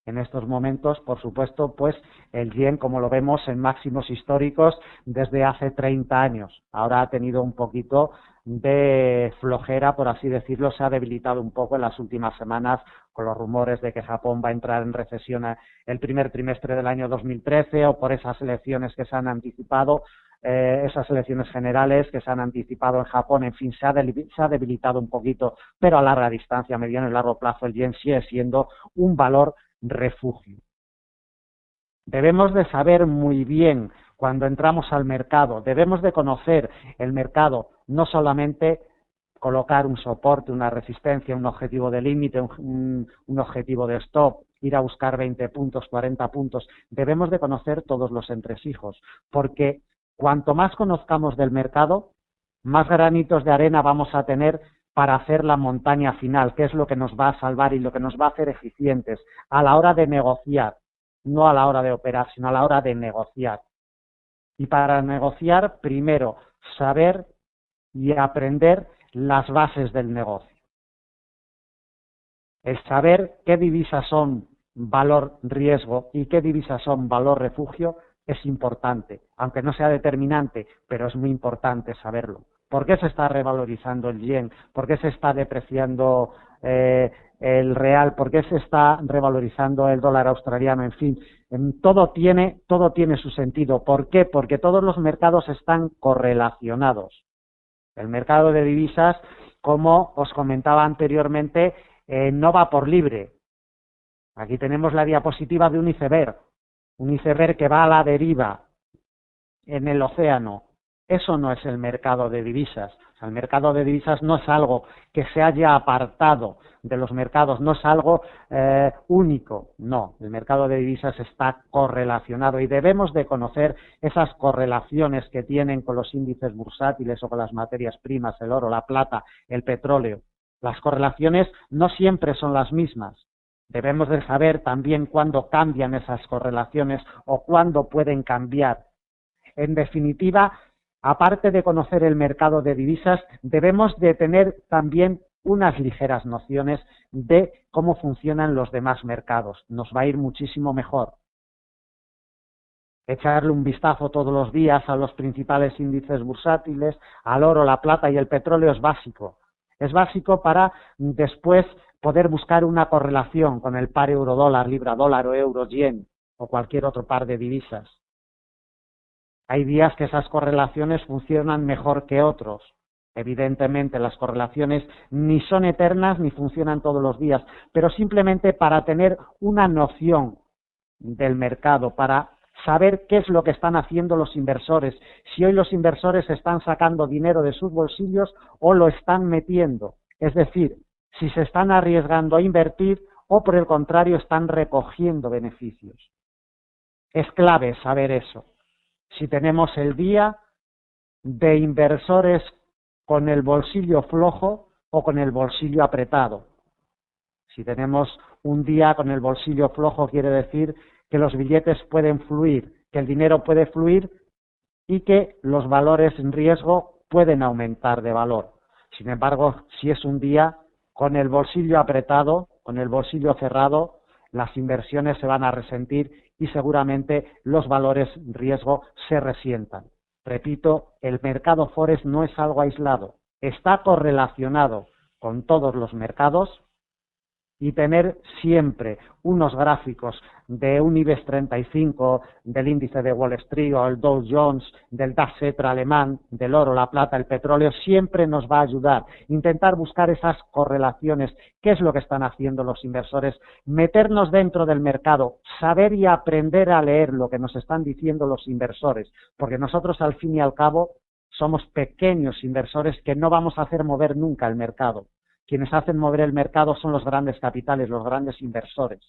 [SPEAKER 1] En estos momentos, por supuesto, pues el yen, como lo vemos, en máximos históricos desde hace 30 años. Ahora ha tenido un poquito de flojera, por así decirlo, se ha debilitado un poco en las últimas semanas con los rumores de que Japón va a entrar en recesión el primer trimestre del año 2013 o por esas elecciones que se han anticipado. Esas elecciones generales que se han anticipado en Japón, en fin, se ha debilitado un poquito, pero a larga distancia, a mediano y largo plazo, el yen sigue siendo un valor refugio. Debemos de saber muy bien cuando entramos al mercado, debemos de conocer el mercado, no solamente colocar un soporte, una resistencia, un objetivo de límite, un objetivo de stop, ir a buscar 20 puntos, 40 puntos, debemos de conocer todos los entresijos, porque cuanto más conozcamos del mercado, más granitos de arena vamos a tener para hacer la montaña final, que es lo que nos va a salvar y lo que nos va a hacer eficientes a la hora de negociar, no a la hora de operar, sino a la hora de negociar. Y para negociar, primero, saber y aprender las bases del negocio. El saber qué divisas son valor riesgo y qué divisas son valor refugio es importante, aunque no sea determinante, pero es muy importante saberlo. ¿Por qué se está revalorizando el yen? ¿Por qué se está depreciando el real? ¿Por qué se está revalorizando el dólar australiano? En fin, todo tiene su sentido. ¿Por qué? Porque todos los mercados están correlacionados. El mercado de divisas, como os comentaba anteriormente, no va por libre. Aquí tenemos la diapositiva de un iceberg que va a la deriva en el océano. Eso no es el mercado de divisas. O sea, el mercado de divisas no es algo que se haya apartado de los mercados, no es algo único. No, el mercado de divisas está correlacionado y debemos de conocer esas correlaciones que tienen con los índices bursátiles o con las materias primas, el oro, la plata, el petróleo. Las correlaciones no siempre son las mismas. Debemos de saber también cuándo cambian esas correlaciones o cuándo pueden cambiar. En definitiva, aparte de conocer el mercado de divisas, debemos de tener también unas ligeras nociones de cómo funcionan los demás mercados. Nos va a ir muchísimo mejor. Echarle un vistazo todos los días a los principales índices bursátiles, al oro, la plata y el petróleo es básico. Es básico para después poder buscar una correlación con el par euro-dólar, libra-dólar o euro-yen o cualquier otro par de divisas. Hay días que esas correlaciones funcionan mejor que otros. Evidentemente, las correlaciones ni son eternas ni funcionan todos los días, pero simplemente para tener una noción del mercado, para saber qué es lo que están haciendo los inversores, si hoy los inversores están sacando dinero de sus bolsillos o lo están metiendo. Es decir, si se están arriesgando a invertir o por el contrario están recogiendo beneficios. Es clave saber eso. Si tenemos el día de inversores con el bolsillo flojo o con el bolsillo apretado. Si tenemos un día con el bolsillo flojo, quiere decir que los billetes pueden fluir, que el dinero puede fluir y que los valores en riesgo pueden aumentar de valor. Sin embargo, si es un día con el bolsillo apretado, con el bolsillo cerrado, las inversiones se van a resentir y seguramente los valores en riesgo se resientan. Repito, el mercado Forex no es algo aislado, está correlacionado con todos los mercados y tener siempre unos gráficos de un IBEX 35, del índice de Wall Street o el Dow Jones, del DAX alemán, del oro, la plata, el petróleo, siempre nos va a ayudar. Intentar buscar esas correlaciones, qué es lo que están haciendo los inversores, meternos dentro del mercado, saber y aprender a leer lo que nos están diciendo los inversores, porque nosotros al fin y al cabo somos pequeños inversores que no vamos a hacer mover nunca el mercado. Quienes hacen mover el mercado son los grandes capitales, los grandes inversores.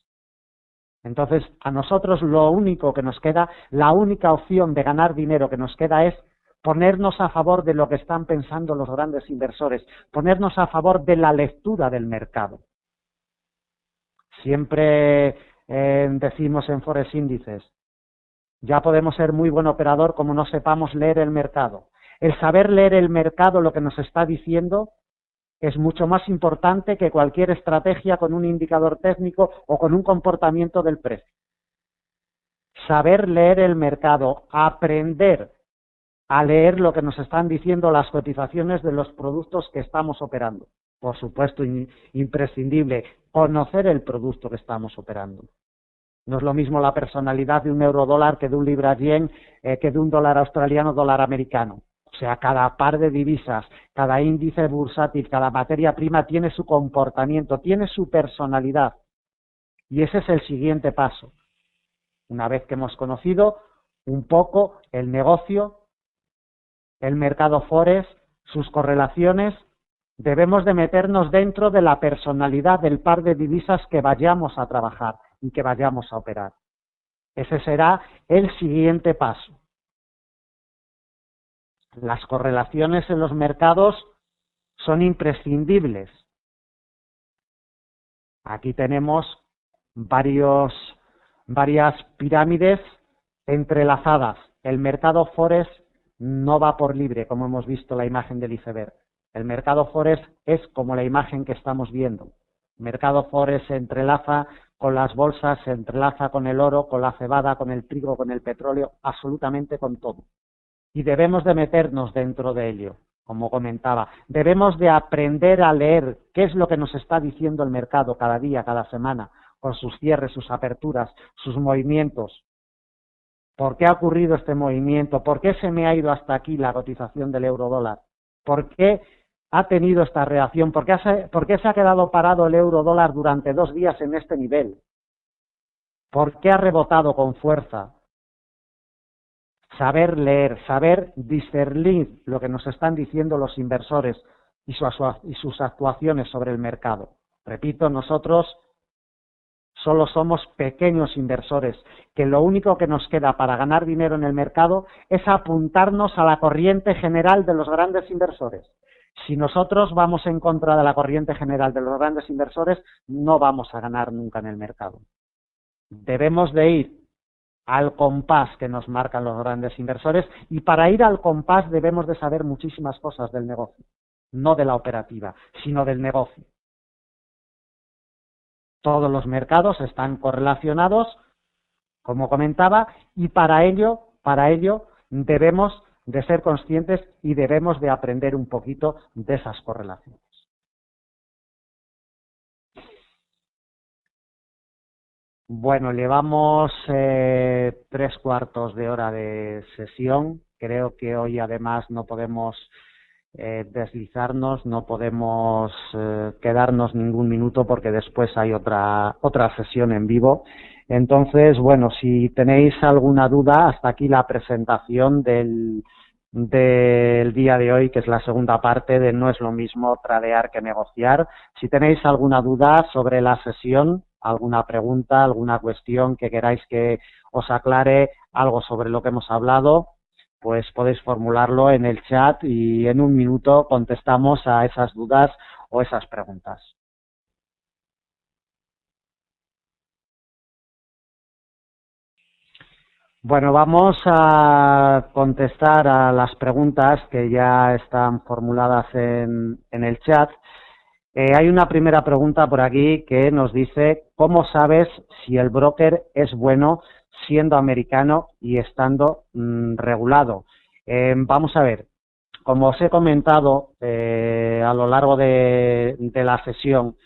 [SPEAKER 1] Entonces, a nosotros lo único que nos queda, la única opción de ganar dinero que nos queda es ponernos a favor de lo que están pensando los grandes inversores, ponernos a favor de la lectura del mercado. Siempre decimos en Forex Índices, ya podemos ser muy buen operador como no sepamos leer el mercado. El saber leer el mercado, lo que nos está diciendo, es mucho más importante que cualquier estrategia con un indicador técnico o con un comportamiento del precio. Saber leer el mercado, aprender a leer lo que nos están diciendo las cotizaciones de los productos que estamos operando. Por supuesto, imprescindible, conocer el producto que estamos operando. No es lo mismo la personalidad de un euro-dólar que de un libra-yen, que de un dólar australiano, dólar americano. O sea, cada par de divisas, cada índice bursátil, cada materia prima tiene su comportamiento, tiene su personalidad. Y ese es el siguiente paso. Una vez que hemos conocido un poco el negocio, el mercado Forex, sus correlaciones, debemos de meternos dentro de la personalidad del par de divisas que vayamos a trabajar y que vayamos a operar. Ese será el siguiente paso. Las correlaciones en los mercados son imprescindibles. Aquí tenemos varias pirámides entrelazadas. El mercado Forex no va por libre, como hemos visto la imagen del iceberg. El mercado Forex es como la imagen que estamos viendo. El mercado Forex se entrelaza con las bolsas, se entrelaza con el oro, con la cebada, con el trigo, con el petróleo, absolutamente con todo. Y debemos de meternos dentro de ello. como comentaba. Debemos de aprender a leer qué es lo que nos está diciendo el mercado cada día, cada semana, con sus cierres, sus aperturas, sus movimientos. ¿Por qué ha ocurrido este movimiento? ¿Por qué se me ha ido hasta aquí la cotización del euro-dólar? ¿Por qué ha tenido esta reacción? ¿Por qué se ha quedado parado el euro-dólar durante 2 días en este nivel? ¿Por qué ha rebotado con fuerza? Saber leer, saber discernir lo que nos están diciendo los inversores y sus actuaciones sobre el mercado. Repito, nosotros solo somos pequeños inversores, que lo único que nos queda para ganar dinero en el mercado es apuntarnos a la corriente general de los grandes inversores. Si nosotros vamos en contra de la corriente general de los grandes inversores, no vamos a ganar nunca en el mercado. Debemos de ir al compás que nos marcan los grandes inversores, y para ir al compás debemos de saber muchísimas cosas del negocio, no de la operativa, sino del negocio. Todos los mercados están correlacionados, como comentaba, y para ello debemos de ser conscientes y debemos de aprender un poquito de esas correlaciones. Bueno, llevamos 3/4 de hora de sesión. Creo que hoy además no podemos deslizarnos, no podemos quedarnos ningún minuto porque después hay otra sesión en vivo. Entonces, bueno, si tenéis alguna duda, hasta aquí la presentación del día de hoy, que es la segunda parte de No es lo mismo tradear que negociar. Si tenéis alguna duda sobre la sesión, alguna pregunta, alguna cuestión que queráis que os aclare, algo sobre lo que hemos hablado, pues podéis formularlo en el chat y en un minuto contestamos a esas dudas o esas preguntas. Bueno, vamos a contestar a las preguntas que ya están formuladas en el chat. Hay una primera pregunta por aquí que nos dice: ¿cómo sabes si el broker es bueno siendo americano y estando regulado? Vamos a ver, como os he comentado a lo largo de la sesión,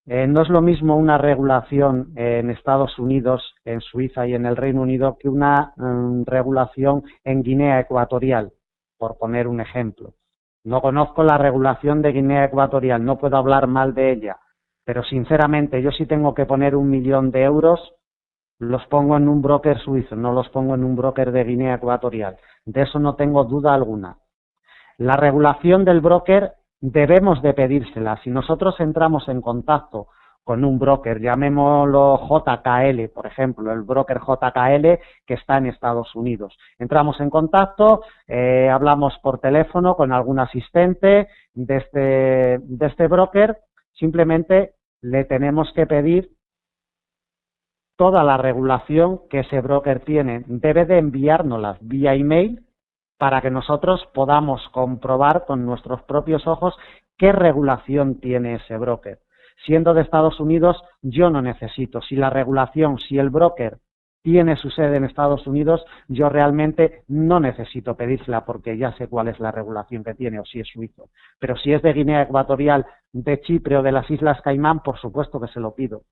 [SPEAKER 1] no es lo mismo una regulación en Estados Unidos, en Suiza y en el Reino Unido que una regulación en Guinea Ecuatorial, por poner un ejemplo. No conozco la regulación de Guinea Ecuatorial, no puedo hablar mal de ella, pero sinceramente yo si tengo que poner 1 millón de euros, los pongo en un broker suizo, no los pongo en un broker de Guinea Ecuatorial. De eso no tengo duda alguna. La regulación del broker debemos de pedírsela. Si nosotros entramos en contacto con un broker, llamémoslo JKL, por ejemplo, el broker JKL que está en Estados Unidos. Entramos en contacto, hablamos por teléfono con algún asistente de este broker, simplemente le tenemos que pedir toda la regulación que ese broker tiene. Debe de enviárnoslas vía email para que nosotros podamos comprobar con nuestros propios ojos qué regulación tiene ese broker. Siendo de Estados Unidos, yo no necesito. Si el broker tiene su sede en Estados Unidos, yo realmente no necesito pedírsela porque ya sé cuál es la regulación que tiene, o si es suizo. Pero si es de Guinea Ecuatorial, de Chipre o de las Islas Caimán, por supuesto que se lo pido.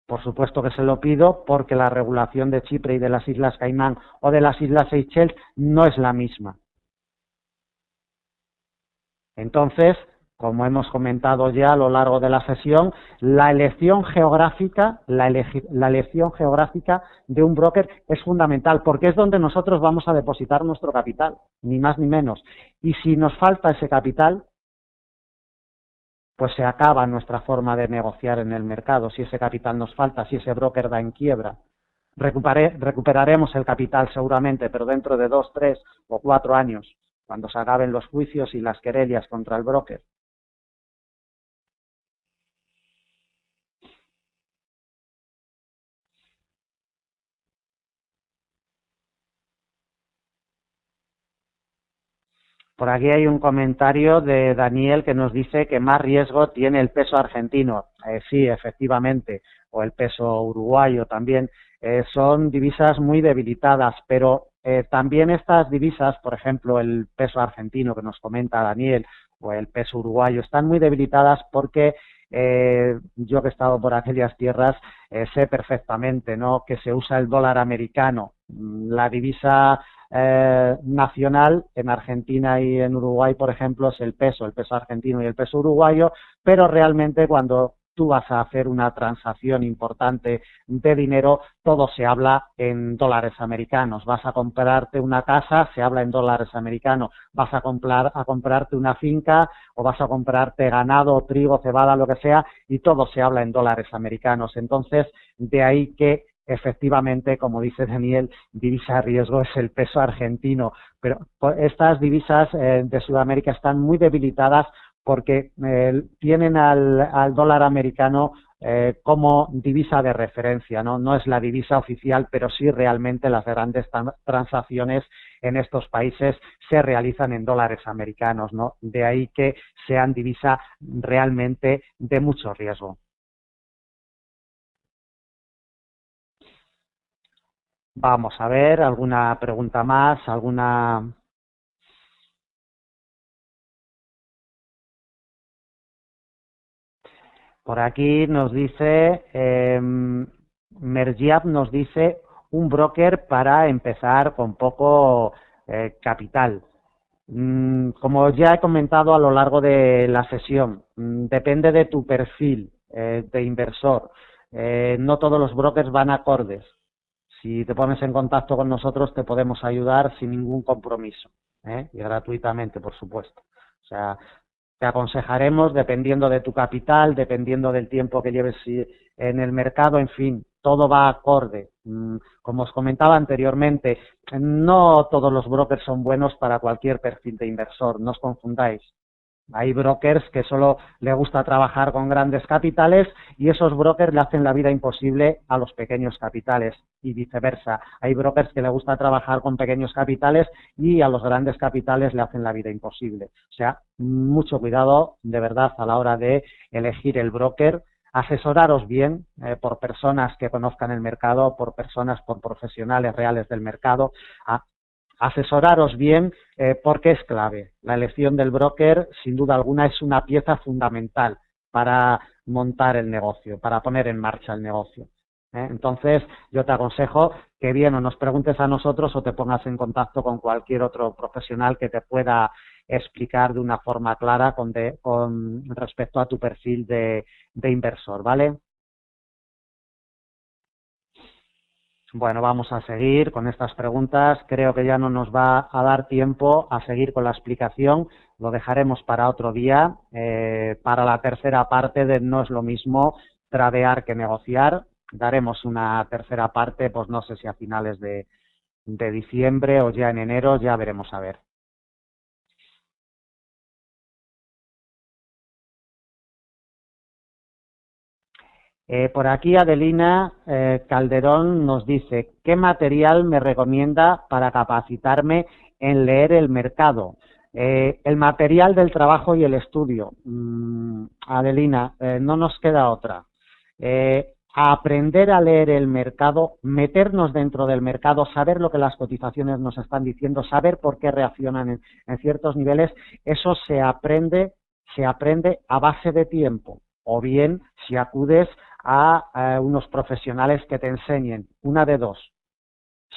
[SPEAKER 1] Por supuesto que se lo pido porque la regulación de Chipre y de las Islas Caimán o de las Islas Seychelles no es la misma. Entonces, como hemos comentado ya a lo largo de la sesión, la elección geográfica de un broker es fundamental porque es donde nosotros vamos a depositar nuestro capital, ni más ni menos. Y si nos falta ese capital, pues se acaba nuestra forma de negociar en el mercado. Si ese capital nos falta, si ese broker da en quiebra, recuperaremos el capital seguramente, pero dentro de 2, 3 o 4 años, cuando se acaben los juicios y las querellas contra el broker. Por aquí hay un comentario de Daniel que nos dice que más riesgo tiene el peso argentino. Sí, efectivamente, o el peso uruguayo también. Son divisas muy debilitadas, pero también estas divisas, por ejemplo, el peso argentino que nos comenta Daniel o el peso uruguayo, están muy debilitadas porque yo que he estado por aquellas tierras sé perfectamente, ¿no?, que se usa el dólar americano. La divisa nacional en Argentina y en Uruguay, por ejemplo, es el peso argentino y el peso uruguayo, pero realmente cuando tú vas a hacer una transacción importante de dinero, todo se habla en dólares americanos. Vas a comprarte una casa, se habla en dólares americanos. Vas a comprarte una finca o vas a comprarte ganado, trigo, cebada, lo que sea, y todo se habla en dólares americanos. Entonces, de ahí que efectivamente, como dice Daniel, divisa de riesgo es el peso argentino, pero estas divisas de Sudamérica están muy debilitadas porque tienen al dólar americano como divisa de referencia, ¿no? No es la divisa oficial, pero sí realmente las grandes transacciones en estos países se realizan en dólares americanos, ¿no? De ahí que sean divisa realmente de mucho riesgo. Vamos a ver, alguna pregunta más, alguna... Por aquí nos dice, Mergiab nos dice, un broker para empezar con poco capital. Como ya he comentado a lo largo de la sesión, depende de tu perfil de inversor. No todos los brokers van acordes. Si te pones en contacto con nosotros, te podemos ayudar sin ningún compromiso, y gratuitamente, por supuesto. O sea, te aconsejaremos dependiendo de tu capital, dependiendo del tiempo que lleves en el mercado, en fin, todo va acorde. Como os comentaba anteriormente, no todos los brokers son buenos para cualquier perfil de inversor, no os confundáis. Hay brokers que solo le gusta trabajar con grandes capitales y esos brokers le hacen la vida imposible a los pequeños capitales y viceversa. Hay brokers que le gusta trabajar con pequeños capitales y a los grandes capitales le hacen la vida imposible. O sea, mucho cuidado de verdad a la hora de elegir el broker. Asesoraros bien por personas que conozcan el mercado, por profesionales reales del mercado. Asesoraros bien porque es clave. La elección del broker, sin duda alguna, es una pieza fundamental para montar el negocio, para poner en marcha el negocio. Entonces, yo te aconsejo que bien o nos preguntes a nosotros o te pongas en contacto con cualquier otro profesional que te pueda explicar de una forma clara con respecto a tu perfil de inversor, ¿vale? Bueno, vamos a seguir con estas preguntas. Creo que ya no nos va a dar tiempo a seguir con la explicación. Lo dejaremos para otro día. Para la tercera parte de no es lo mismo tradear que negociar. Daremos una tercera parte, pues no sé si a finales de diciembre o ya en enero, ya veremos a ver. Por aquí Adelina Calderón nos dice, ¿qué material me recomienda para capacitarme en leer el mercado? El material del trabajo y el estudio. Adelina, no nos queda otra. Aprender a leer el mercado, meternos dentro del mercado, saber lo que las cotizaciones nos están diciendo, saber por qué reaccionan en ciertos niveles, eso se aprende a base de tiempo. O bien, si acudes a unos profesionales que te enseñen, una de dos.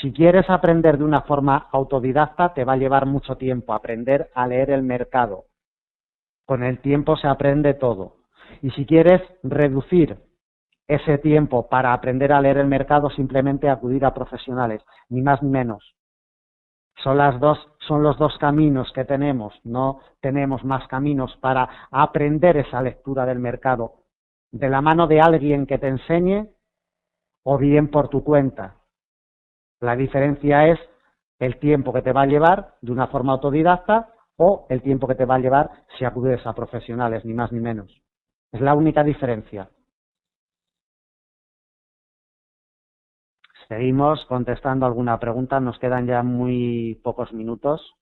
[SPEAKER 1] Si quieres aprender de una forma autodidacta, te va a llevar mucho tiempo aprender a leer el mercado. Con el tiempo se aprende todo. Y si quieres reducir ese tiempo para aprender a leer el mercado, simplemente acudir a profesionales, ni más ni menos. Son los dos caminos que tenemos, no tenemos más caminos para aprender esa lectura del mercado, de la mano de alguien que te enseñe o bien por tu cuenta. La diferencia es el tiempo que te va a llevar de una forma autodidacta o el tiempo que te va a llevar si acudes a profesionales, ni más ni menos. Es la única diferencia. Seguimos contestando alguna pregunta, nos quedan ya muy pocos minutos.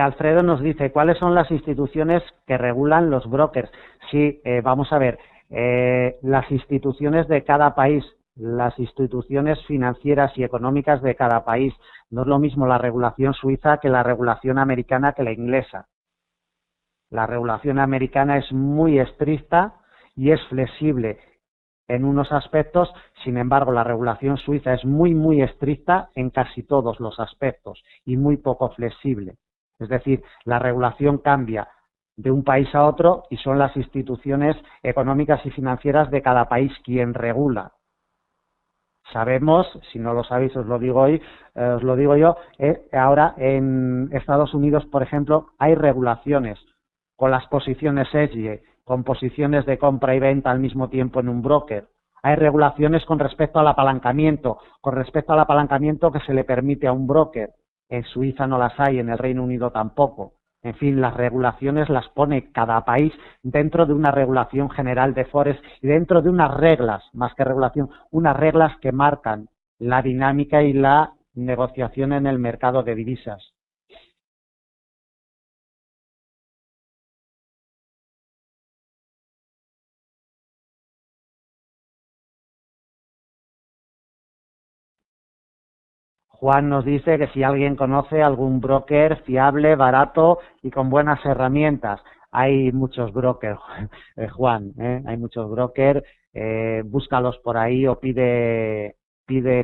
[SPEAKER 1] Alfredo nos dice, ¿cuáles son las instituciones que regulan los brokers? Sí, vamos a ver, las instituciones de cada país, las instituciones financieras y económicas de cada país. No es lo mismo la regulación suiza que la regulación americana que la inglesa. La regulación americana es muy estricta y es flexible en unos aspectos, sin embargo, la regulación suiza es muy estricta en casi todos los aspectos y muy poco flexible. Es decir, la regulación cambia de un país a otro y son las instituciones económicas y financieras de cada país quien regula. Sabemos, si no lo sabéis, os lo digo hoy, os lo digo yo, ahora en Estados Unidos, por ejemplo, hay regulaciones con las posiciones edge, con posiciones de compra y venta al mismo tiempo en un broker. Hay regulaciones con respecto al apalancamiento, que se le permite a un broker. En Suiza no las hay, en el Reino Unido tampoco. En fin, las regulaciones las pone cada país dentro de una regulación general de Forex y dentro de unas reglas, más que regulación, unas reglas que marcan la dinámica y la negociación en el mercado de divisas. Juan nos dice que si alguien conoce algún broker fiable, barato y con buenas herramientas. Hay muchos brokers, Juan, hay muchos brokers, búscalos por ahí o pide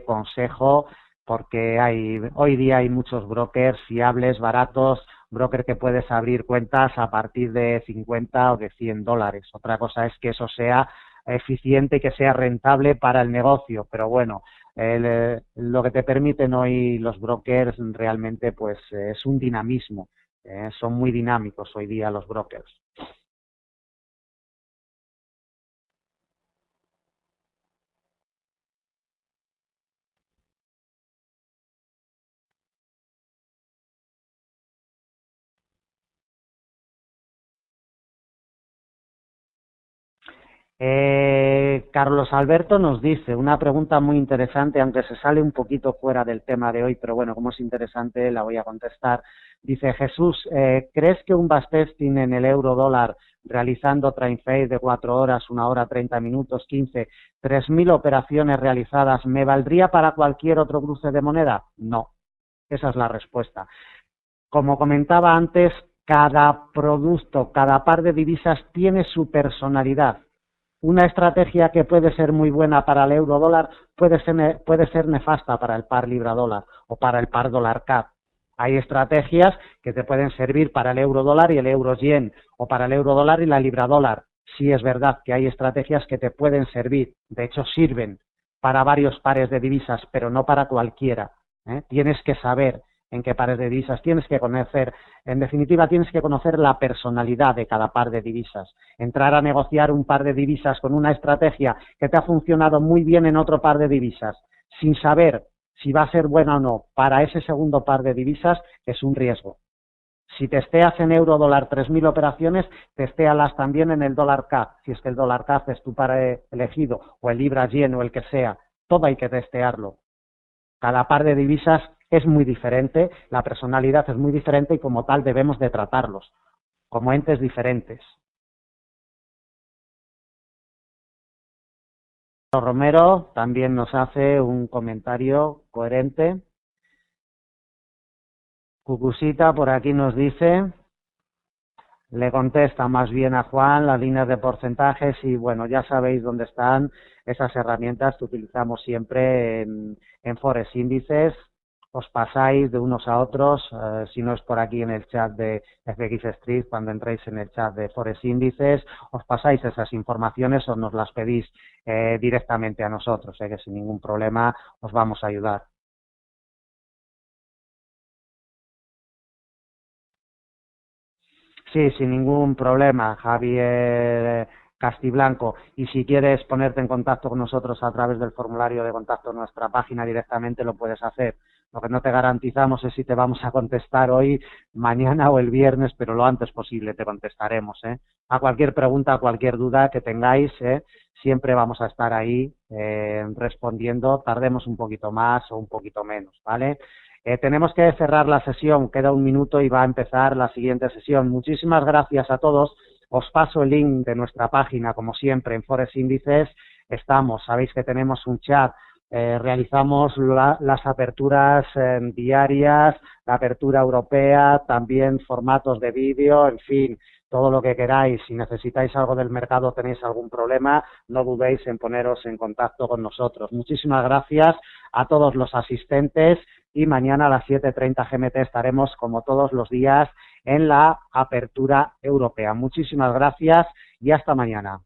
[SPEAKER 1] consejo, porque hoy día hay muchos brokers fiables, baratos, broker que puedes abrir cuentas a partir de 50 o de $100. Otra cosa es que eso sea eficiente y que sea rentable para el negocio, pero bueno, lo que te permiten hoy los brokers realmente pues es un dinamismo, son muy dinámicos hoy día los brokers. Carlos Alberto nos dice una pregunta muy interesante, aunque se sale un poquito fuera del tema de hoy, pero bueno, como es interesante la voy a contestar. Dice Jesús, ¿crees que un backtesting en el euro dólar realizando trade fade de 4 horas, 1 hora, 30 minutos, 15, 3.000 operaciones realizadas, me valdría para cualquier otro cruce de moneda? No, esa es la respuesta. Como comentaba antes, cada producto, cada par de divisas tiene su personalidad. Una estrategia que puede ser muy buena para el euro dólar puede ser nefasta para el par libra dólar o para el par dólar CAD. Hay estrategias que te pueden servir para el euro dólar y el euro yen o para el euro dólar y la libra dólar. Sí es verdad que hay estrategias que te pueden servir, de hecho sirven para varios pares de divisas, pero no para cualquiera. Tienes que saber en qué pares de divisas, tienes que conocer, en definitiva tienes que conocer la personalidad de cada par de divisas. Entrar a negociar un par de divisas con una estrategia que te ha funcionado muy bien en otro par de divisas, sin saber si va a ser buena o no para ese segundo par de divisas, es un riesgo. Si testeas en euro dólar 3.000 operaciones, testéalas también en el dólar CAD, si es que el dólar CAD es tu par elegido, o el libra yen o el que sea, todo hay que testearlo. Cada par de divisas es muy diferente, la personalidad es muy diferente y como tal debemos de tratarlos como entes diferentes. Romero también nos hace un comentario coherente. Cucusita por aquí nos dice, le contesta más bien a Juan las líneas de porcentajes y bueno, ya sabéis dónde están esas herramientas que utilizamos siempre en Forex Índices. Os pasáis de unos a otros, si no es por aquí en el chat de FX Street, cuando entréis en el chat de Forex Índices, os pasáis esas informaciones o nos las pedís directamente a nosotros, que sin ningún problema os vamos a ayudar. Sí, sin ningún problema, Javier Castiblanco. Y si quieres ponerte en contacto con nosotros a través del formulario de contacto en nuestra página directamente, lo puedes hacer. Lo que no te garantizamos es si te vamos a contestar hoy, mañana o el viernes, pero lo antes posible te contestaremos. A cualquier pregunta, a cualquier duda que tengáis, siempre vamos a estar ahí respondiendo, tardemos un poquito más o un poquito menos, ¿vale? Tenemos que cerrar la sesión, queda un minuto y va a empezar la siguiente sesión. Muchísimas gracias a todos. Os paso el link de nuestra página, como siempre, en Forex Índices. Sabéis que tenemos un chat, realizamos las aperturas diarias, la apertura europea, también formatos de vídeo, en fin, todo lo que queráis. Si necesitáis algo del mercado, tenéis algún problema, no dudéis en poneros en contacto con nosotros. Muchísimas gracias a todos los asistentes y mañana a las 7:30 GMT estaremos, como todos los días, en la apertura europea. Muchísimas gracias y hasta mañana.